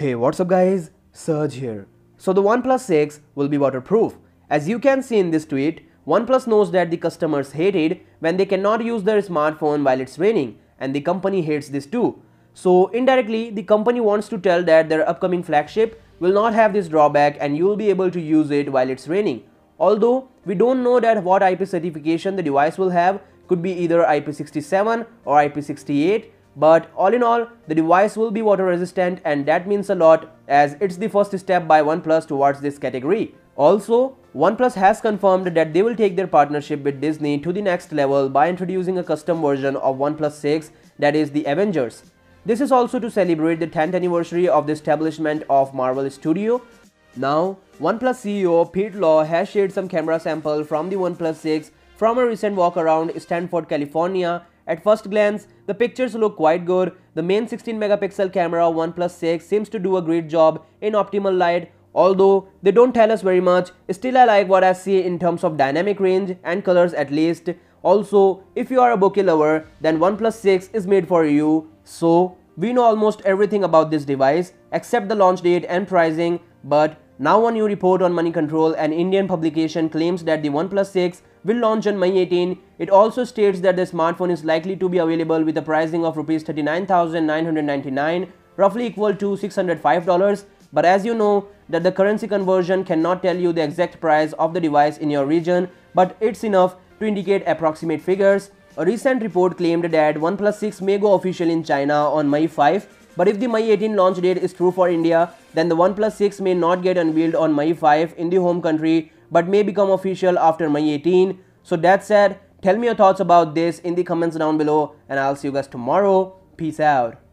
Hey, what's up guys? Surge here. So the Oneplus 6 will be waterproof. As you can see in this tweet, Oneplus knows that the customers hate it when they cannot use their smartphone while it's raining, and the company hates this too. So indirectly, the company wants to tell that their upcoming flagship will not have this drawback and you will be able to use it while it's raining. Although we don't know that what IP certification the device will have, could be either IP67 or IP68. But all in all, the device will be water resistant, and that means a lot as it's the first step by OnePlus towards this category. Also, OnePlus has confirmed that they will take their partnership with Disney to the next level by introducing a custom version of OnePlus 6, that is the Avengers. This is also to celebrate the 10th anniversary of the establishment of Marvel Studio. Now, OnePlus CEO Pete Law has shared some camera sample from the OnePlus 6 from a recent walk around Stanford, California. At first glance, the pictures look quite good. The main 16 megapixel camera of OnePlus 6 seems to do a great job in optimal light. Although they don't tell us very much, still I like what I see in terms of dynamic range and colors at least. Also, if you are a bokeh lover, then OnePlus 6 is made for you. So, we know almost everything about this device except the launch date and pricing, but now a new report on Money Control, an Indian publication, claims that the OnePlus 6 will launch on May 18. It also states that the smartphone is likely to be available with a pricing of Rs 39,999, roughly equal to $605. But as you know that the currency conversion cannot tell you the exact price of the device in your region, but it's enough to indicate approximate figures. A recent report claimed that OnePlus 6 may go official in China on May 5. But if the May 18 launch date is true for India, then the OnePlus 6 may not get unveiled on May 5 in the home country, but may become official after May 18. So that said, tell me your thoughts about this in the comments down below, and I'll see you guys tomorrow. Peace out.